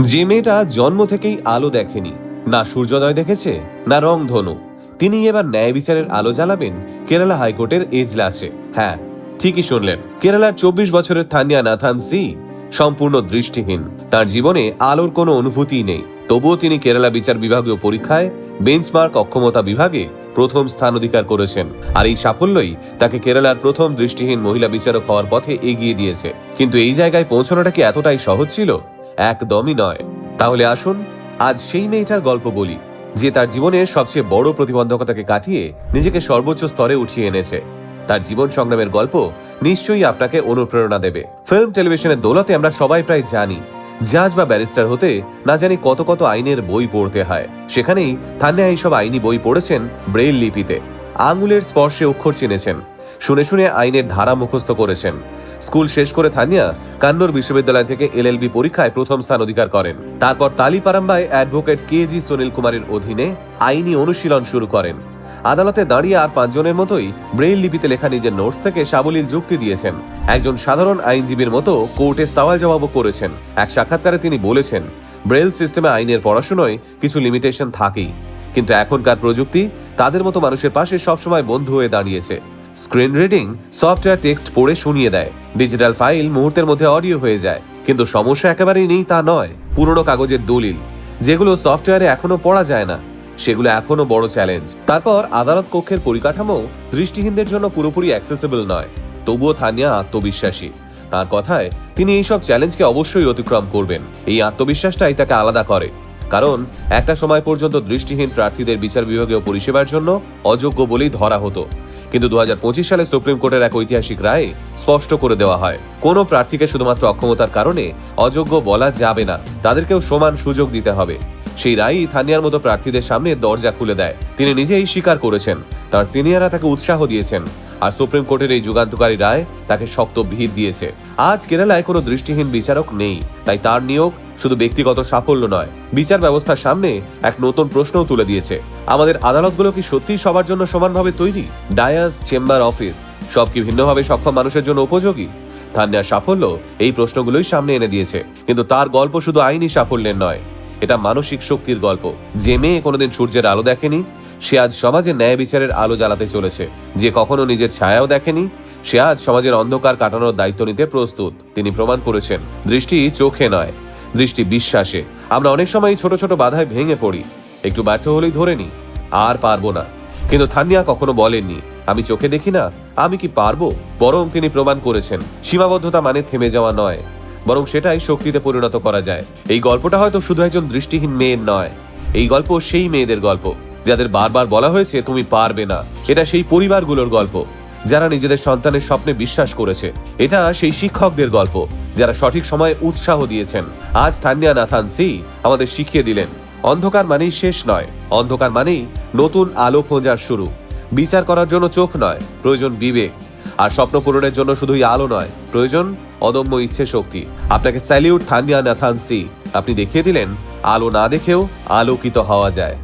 যে মেয়েটা জন্ম থেকেই আলো দেখেনি, না সূর্যোদয় দেখেছে না রংধনু, তিনি এবার ন্যায় বিচারের আলো জ্বালাবেন কেরালা হাইকোর্টের এজলাসে। হ্যাঁ, ঠিকই শুনলেন, কেরালার 24 বছরের থানিয়া নাথান সি সম্পূর্ণ দৃষ্টিহীন। তার জীবনে আলোর কোনো অনুভূতি নেই, তবুও তিনি কেরালা বিচার বিভাগীয় পরীক্ষায় বেঞ্চমার্ক অক্ষমতা বিভাগে প্রথম স্থান অধিকার করেছেন। আর এই সাফল্যই তাকে কেরালার প্রথম দৃষ্টিহীন মহিলা বিচারক হওয়ার পথে এগিয়ে দিয়েছে। কিন্তু এই জায়গায় পৌঁছানোটা কি এতটাই সহজ ছিল? একদমই নয়। তাহলে আসুন আজ সেই মেয়েটার গল্প বলি, যে তার জীবনের সবচেয়ে বড় প্রতিবন্ধকতাকে কাটিয়ে নিজেকে সর্বোচ্চ স্তরে উঠিয়ে এনেছে। তার জীবন সংগ্রামের গল্প নিশ্চয়ই আপনাকে অনুপ্রেরণা দেবে। ফিল্ম টেলিভিশনের দৌলতে আমরা সবাই প্রায় জানি, জাজ বা ব্যারিস্টার হতে না জানি কত কত আইনের বই পড়তে হয়। সেখানেই থানিয়া এইসব আইনি বই পড়েছেন ব্রেইল লিপিতে, আঙুলের স্পর্শে অক্ষর চিনেছেন, শুনে শুনে আইনের ধারা মুখস্থ করেছেন। স্কুল শেষ করে থানিয়া কান্নুর বিশ্ববিদ্যালয় থেকে এলএলবি পরীক্ষায় প্রথম স্থান অধিকার করেন। তারপর তালিপারাম্বায় অ্যাডভোকেট কেজি সুনীল কুমারের অধীনে আইনি অনুশীলন শুরু করেন। আদালতে দাঁড়িয়ে আর 5 জনের মতোই ব্রেইল লিপিতে লেখা নিজের নোটস থেকে সাবলীল যুক্তি দিয়েছেন। একজন সাধারণ আইনজীবীর মতো কোর্টে সওয়াল জবাবও করেছেন। এক সাক্ষাৎকারে তিনি বলেছেন, ব্রেইল সিস্টেমে আইনের পড়াশোনায় কিছু লিমিটেশন থাকেই, কিন্তু এখনকার প্রযুক্তি তাদের মতো মানুষের পাশে সবসময় বন্ধু হয়ে দাঁড়িয়েছে। স্ক্রিন রিডিং সফটওয়্যার টেক্সট পড়ে শুনিয়ে দেয়, ডিজিটাল ফাইল মুহূর্তের মধ্যে অডিও হয়ে যায়। কিন্তু সমস্যা একেবারেই নেই তা নয়, পুরনো কাগজের দলিল যেগুলো সফটওয়্যারে এখনো পড়া যায় না, সেগুলো এখনো বড় চ্যালেঞ্জ। তারপর আদালত কক্ষের পরিকাঠামো দৃষ্টিহীনদের জন্য পুরোপুরি অ্যাক্সেসিবল নয়, তবুও থানিয়া আত্মবিশ্বাসী। তার কথায় তিনি এইসব চ্যালেঞ্জকে অবশ্যই অতিক্রম করবেন। এই আত্মবিশ্বাসটাই তাকে আলাদা করে, কারণ একটা সময় পর্যন্ত দৃষ্টিহীন প্রার্থীদের বিচার বিভাগীয় পরিষেবার জন্য অযোগ্য বলেই ধরা হতো। কিন্তু 2025 সালে সুপ্রিম কোর্টের এক ঐতিহাসিক রায়ে স্পষ্ট করে দেওয়া হয়, কোনো প্রার্থীকে শুধুমাত্র অক্ষমতার কারণে অযোগ্য বলা যাবে না, তাদেরকেও সমান সুযোগ দিতে হবে। সেই রায়ই থানিয়ার মতো প্রার্থীদের সামনে দরজা খুলে দেয়। তিনি নিজেই স্বীকার করেছেন, তার সিনিয়ররা তাকে উৎসাহ দিয়েছেন, আর সুপ্রিম কোর্টের এই যুগান্তকারী রায় তাকে শক্ত ভিত দিয়েছে। আজ কেরালায় কোনো দৃষ্টিহীন বিচারক নেই, তাই তার নিয়োগ শুধু ব্যক্তিগত সাফল্য নয়, বিচার ব্যবস্থার সামনে এক নতুন প্রশ্নও তুলে দিয়েছে। আমাদের আদালতগুলো কি সত্যিই সবার জন্য সমানভাবে তৈরি? ডায়াস, চেম্বার, অফিস সব কি ভিন্নভাবে সক্ষম মানুষের জন্য উপযোগী? থানিয়ার সাফল্য এই প্রশ্নগুলোই সামনে এনে দিয়েছে। কিন্তু তার গল্প শুধু আইনি সাফল্যের নয়, এটা মানসিক শক্তির গল্প। যে মেয়ে কোনোদিন সূর্যের আলো দেখেনি, সে আজ সমাজে ন্যায় বিচারের আলো জ্বালাতে চলেছে। যে কখনো নিজের ছায়াও দেখেনি, সে আজ সমাজের অন্ধকার কাটানোর দায়িত্ব নিতে প্রস্তুত। তিনি প্রমাণ করেছেন, দৃষ্টি চোখে নয়, দৃষ্টি বিশ্বাসে। আমরা অনেক সময় ছোট ছোট বাধায় ভেঙে পড়ি, একটু ব্যর্থ হলেই ধরে নি আর পারবো না। কিন্তু থানিয়া কখনো বলেননি, আমি চোখে দেখি না, আমি কি পারবো। বরং তিনি প্রমাণ করেছেন, সীমাবদ্ধতা মানে থেমে যাওয়া নয়, বরং সেটাই শক্তিতে পরিণত করা যায়। এই গল্পটা হয়তো শুধু একজন দৃষ্টিহীন মেয়ের নয়, এই গল্প সেই মেয়েদের গল্প যাদের বারবার বলা হয়েছে তুমি পারবে না। এটা সেই পরিবারগুলোর গল্প যারা নিজেদের সন্তানের স্বপ্নে বিশ্বাস করেছে। এটা সেই শিক্ষকদের গল্প যারা সঠিক সময়ে উৎসাহ দিয়েছেন। আজ থানিয়া নাথান সি আমাদের শিখিয়ে দিলেন, অন্ধকার মানেই শেষ নয়, অন্ধকার মানেই নতুন আলো খোঁজার শুরু। বিচার করার জন্য চোখ নয়, প্রয়োজন বিবেক। আর স্বপ্ন পূরণের জন্য শুধুই আলো নয়, প্রয়োজন অদম্য ইচ্ছে শক্তি। আপনাকে স্যালিউট থানিয়া নাথান সি, আপনি দেখিয়ে দিলেন আলো না দেখেও আলোকিত হওয়া যায়।